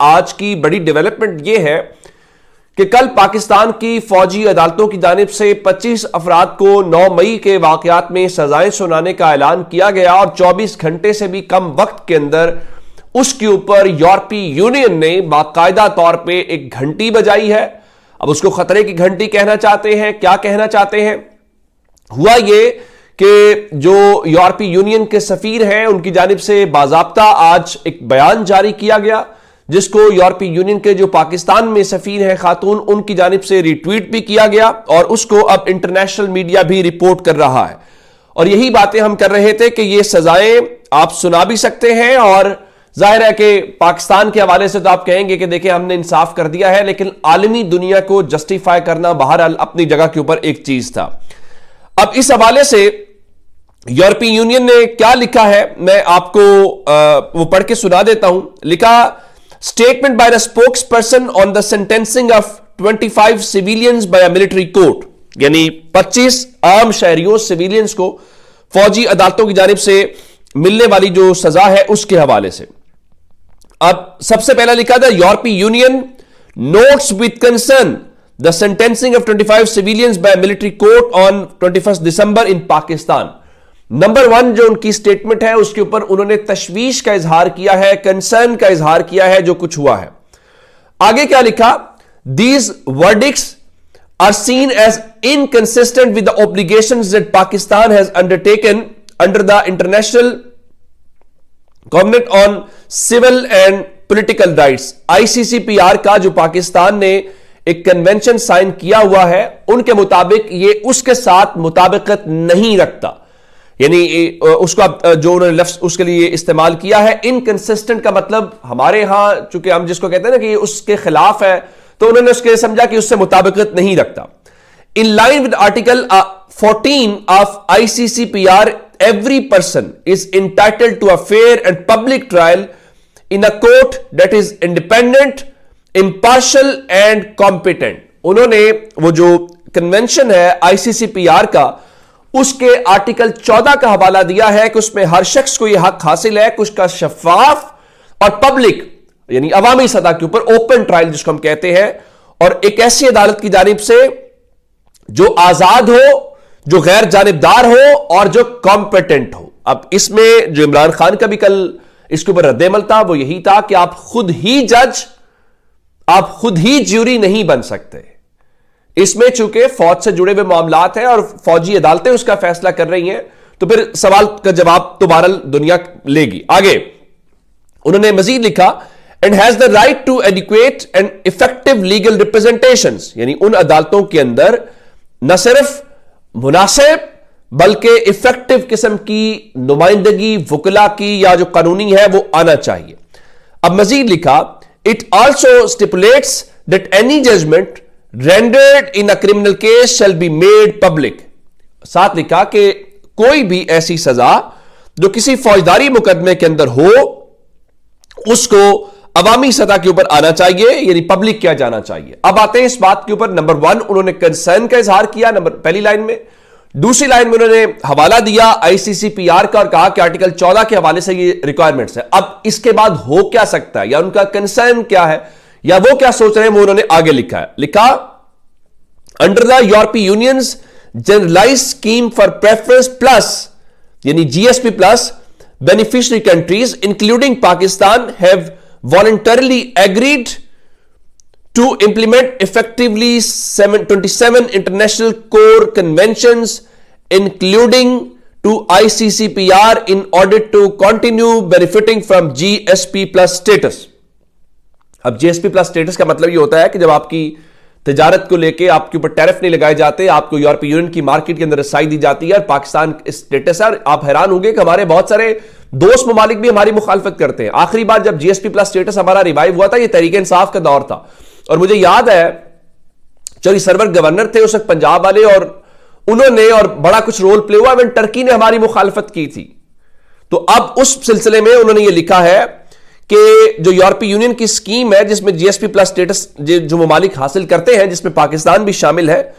आज की बड़ी डेवलपमेंट यह है कि कल पाकिस्तान की फौजी अदालतों की जानिब से 25 अफराद को 9 मई के वाकयात में सजाएं सुनाने का ऐलान किया गया और 24 घंटे से भी कम वक्त के अंदर उसके ऊपर यूरोपीय यूनियन ने बाकायदा तौर पे एक घंटी बजाई है। अब उसको खतरे की घंटी कहना चाहते हैं, क्या कहना चाहते हैं? हुआ ये कि जो यूरोपीय यूनियन के सफीर हैं उनकी जानिब से बाज़ाब्ता आज एक बयान जारी किया गया, जिसको यूरोपीय यूनियन के जो पाकिस्तान में सफीर हैं खातून, उनकी जानिब से रिट्वीट भी किया गया और उसको अब इंटरनेशनल मीडिया भी रिपोर्ट कर रहा है। और यही बातें हम कर रहे थे कि ये सजाएं आप सुना भी सकते हैं और जाहिर है कि पाकिस्तान के हवाले से तो आप कहेंगे कि देखिए हमने इंसाफ कर दिया है, लेकिन आलमी दुनिया को जस्टिफाई करना बहरहाल अपनी जगह के ऊपर एक चीज था। अब इस हवाले से यूरोपीय यूनियन ने क्या लिखा है मैं आपको वो पढ़ के सुना देता हूं। लिखा, statement by the spokesperson on the sentencing of 25 civilians by a military court, यानी 25 आम शहरियों सिविलियंस को फौजी अदालतों की जानिब से मिलने वाली जो सजा है उसके हवाले से। अब सबसे पहला लिखा था, European Union notes with concern the sentencing of 25 civilians by military court on 21 December in Pakistan. Number 1 जो उनकी स्टेटमेंट है उसके ऊपर उन्होंने तशवीश का इजहार किया है, कंसर्न का इजहार किया है जो कुछ हुआ है। आगे क्या लिखा, these verdicts are seen as inconsistent with the obligations that Pakistan has undertaken under the international covenant on civil and political rights. ICCPR का जो पाकिस्तान ने एक कन्वेंशन साइन किया हुआ है उनके मुताबिक ये उसके साथ मुताबिकत नहीं रखता, यानी उसका जो उन्होंने लफ्ज उसके लिए इस्तेमाल किया है इनकंसिस्टेंट का मतलब हमारे यहां चूंकि हम जिसको कहते हैं ना कि उसके खिलाफ है, तो उन्होंने उसके समझा कि उससे मुताबिकत नहीं रखता। In line with article 14 of ICCPR, every person is entitled to a fair and public trial in a court that is independent, impartial and competent। उन्होंने वो जो कन्वेंशन है आईसीसीपीआर का उसके आर्टिकल 14 का हवाला दिया है कि उसमें हर शख्स को यह हक हासिल है कि उसका शफाफ और पब्लिक यानी अवामी सतह के ऊपर ओपन ट्रायल जिसको हम कहते हैं, और एक ऐसी अदालत की जानिब से जो आजाद हो, जो गैर जानिबदार हो और जो कॉम्पिटेंट हो। अब इसमें जो इमरान खान का भी कल इसके ऊपर रद्देमल था वो यही था कि आप खुद ही जज, आप खुद ही ज्यूरी नहीं बन सकते। इसमें चूंकि फौज से जुड़े हुए मामलात हैं और फौजी अदालतें उसका फैसला कर रही हैं, तो फिर सवाल का जवाब तो बहरहाल दुनिया लेगी। आगे उन्होंने मजीद लिखा, and has the right to adequate and effective legal representations, यानी उन अदालतों के अंदर न सिर्फ मुनासिब बल्कि इफेक्टिव किस्म की नुमाइंदगी वकला की या जो कानूनी है वो आना चाहिए। अब मजीद लिखा, it also stipulates that any judgment rendered in a criminal case shall be made public. साथ लिखा कि कोई भी ऐसी सजा जो किसी फौजदारी मुकदमे के अंदर हो उसको अवामी सतह के ऊपर आना चाहिए, यानी पब्लिक किया जाना चाहिए। अब आते हैं इस बात के ऊपर, नंबर 1 उन्होंने कंसर्न का इजहार किया पहली लाइन में। दूसरी लाइन में उन्होंने हवाला दिया आईसीसीपीआर का और कहा कि आर्टिकल 14 के हवाले से ये रिक्वायरमेंट्स है। अब इसके बाद हो क्या सकता है या उनका कंसर्न क्या है या वो क्या सोच रहे हैं वो उन्होंने आगे लिखा है। लिखा, under the European union's generalized scheme for preference plus, यानी GSP plus, beneficiary countries including Pakistan have voluntarily agreed to implement effectively 27 international core conventions including to ICCPR in order to continue benefiting from GSP plus status। अब GSP plus status का मतलब ये होता है कि जब आपकी तिजारत को लेके आपके ऊपर टैरिफ नहीं लगाए जाते, आपको यूरोपीय यूनियन की मार्केट के अंदर रसाई दी जाती है और पाकिस्तान स्टेटस है। और आप हैरान होंगे कि हमारे बहुत सारे दोस्त ममालिक भी हमारी मुखालफत करते हैं। आखिरी बार जब जीएसपी प्लस स्टेटस हमारा रिवाइव हुआ था ये तहरीक इंसाफ का दौर था, और मुझे याद है चौधरी सरवर गवर्नर थे उस वक्त पंजाब वाले, और उन्होंने और बड़ा कुछ रोल प्ले हुआ, इवन टर्की ने हमारी मुखालफत की थी। तो अब उस सिलसिले में उन्होंने ये लिखा है कि जो यूरोपीय यूनियन की स्कीम है जिसमें जीएसपी प्लस स्टेटस जो ममालिक हासिल करते हैं जिसमें पाकिस्तान भी शामिल है,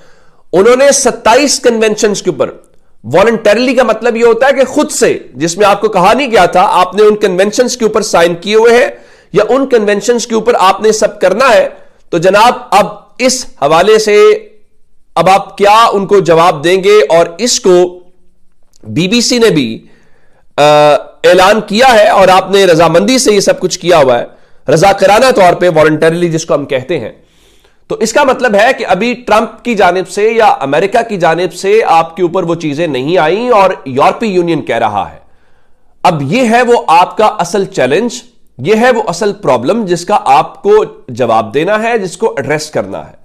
उन्होंने 27 कन्वेंशन के ऊपर वॉलंटरली का मतलब यह होता है कि खुद से, जिसमें आपको कहा नहीं गया था, आपने उन कन्वेंशन के ऊपर साइन किए हुए हैं या उन कन्वेंशंस के ऊपर आपने सब करना है, तो जनाब अब इस हवाले से अब आप क्या उनको जवाब देंगे? और इसको बीबीसी ने भी ऐलान किया है और आपने रजामंदी से ये सब कुछ किया हुआ है, रजाकराना तौर पे, वॉलंटरीली जिसको हम कहते हैं। तो इसका मतलब है कि अभी ट्रंप की जानिब से या अमेरिका की जानिब से आपके ऊपर वो चीजें नहीं आई और यूरोपीय यूनियन कह रहा है। अब ये है वो आपका असल चैलेंज, ये है वो असल प्रॉब्लम जिसका आपको जवाब देना है, जिसको एड्रेस करना है।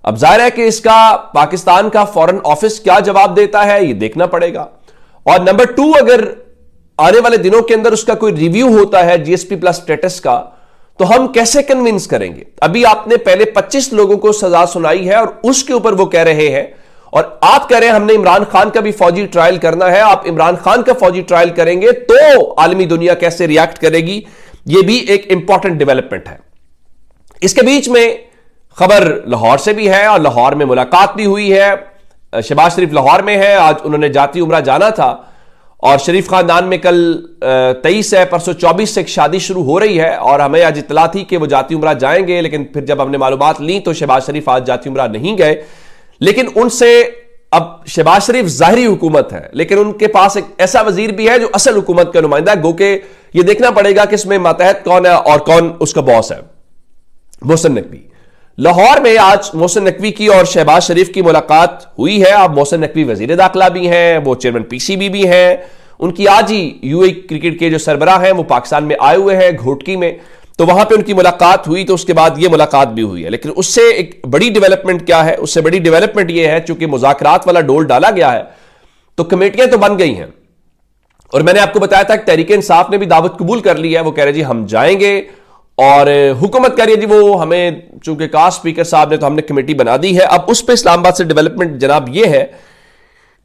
अब जाहिर है कि इसका पाकिस्तान का फॉरेन ऑफिस क्या जवाब देता है ये देखना पड़ेगा। और नंबर 2, अगर आने वाले दिनों के अंदर उसका कोई रिव्यू होता है जीएसपी प्लस स्टेटस का, तो हम कैसे कन्विंस करेंगे? अभी आपने पहले 25 लोगों को सजा सुनाई है और उसके ऊपर वो कह रहे हैं, और आप कह रहे हैं हमने इमरान खान का भी फौजी ट्रायल करना है। आप इमरान खान का फौजी ट्रायल करेंगे तो आलमी दुनिया कैसे रिएक्ट करेगी, यह भी एक इंपॉर्टेंट डेवलपमेंट है। इसके बीच में खबर लाहौर से भी है और लाहौर में मुलाकात भी हुई है। शहबाज शरीफ लाहौर में है, आज उन्होंने जाती उम्रा जाना था और शरीफ खानदान में कल 23 है, परसों 24 से एक शादी शुरू हो रही है और हमें आज इतला थी कि वो जाती उम्रा जाएंगे, लेकिन फिर जब हमने मालूमात ली तो शहबाज शरीफ आज जाती उम्रा नहीं गए। लेकिन उनसे अब शहबाज शरीफ जाहिरी हुकूमत है, लेकिन उनके पास एक ऐसा वजीर भी है जो असल हुकूमत का नुमाइंदा है, गो के ये देखना पड़ेगा कि इसमें मातहत कौन है और कौन उसका बॉस है। मोहसिन नकवी लाहौर में आज मोहसिन नकवी की और शहबाज शरीफ की मुलाकात हुई है। अब मोहसिन नकवी वजीर दाखिला भी हैं, वो चेयरमैन पीसीबी भी हैं। उनकी आज ही यूएई क्रिकेट के जो सरबराह हैं वो पाकिस्तान में आए हुए हैं घोटकी में, तो वहां पे उनकी मुलाकात हुई, तो उसके बाद ये मुलाकात भी हुई है। लेकिन उससे एक बड़ी डेवलपमेंट क्या है? उससे बड़ी डेवलपमेंट ये है, चूंकि मुज़ाकरात वाला डोल डाला गया है तो कमेटियां तो बन गई हैं और मैंने आपको बताया था कि तहरीक इंसाफ ने भी दावत कबूल कर ली है। वो कह रहे जी हम जाएंगे और हुकूमत कह रही है जी वो हमें, चूंकि कास्ट स्पीकर साहब ने तो हमने कमेटी बना दी है। अब उस पर इस्लामाबाद से डेवलपमेंट जनाब ये है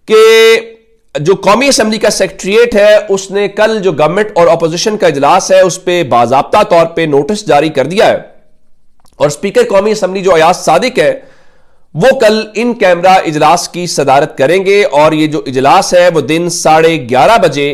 कि जो कौमी असम्बली का सेक्रेटरीट है उसने कल जो गवर्नमेंट और अपोजिशन का इजलास है उस पर बाज़ाब्ता तौर पे नोटिस जारी कर दिया है और स्पीकर कौमी असम्बली जो अयाज सादिक है वो कल इन कैमरा इजलास की सदारत करेंगे और ये जो इजलास है वो दिन 11:30 बजे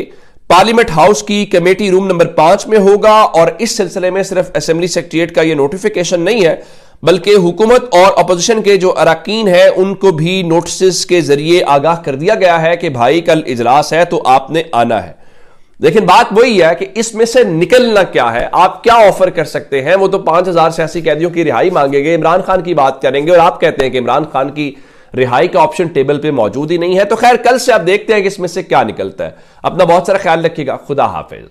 पार्लियामेंट हाउस की कमेटी रूम नंबर 5 में होगा। और इस सिलसिले में सिर्फ असेंबली सेक्रेटरीट का ये नोटिफिकेशन नहीं है, बल्कि हुकूमत और अपोजिशन के जो अरकान हैं उनको भी नोटिस के जरिए आगाह कर दिया गया है कि भाई कल इजलास है तो आपने आना है। लेकिन बात वही है कि इसमें से निकलना क्या है, आप क्या ऑफर कर सकते हैं? वो तो 5000 सियासी कैदियों की रिहाई मांगेंगे, इमरान खान की बात करेंगे और आप कहते हैं कि इमरान खान की रिहाई का ऑप्शन टेबल पे मौजूद ही नहीं है। तो खैर कल से आप देखते हैं कि इसमें से क्या निकलता है। अपना बहुत सारा ख्याल रखिएगा। खुदा हाफिज।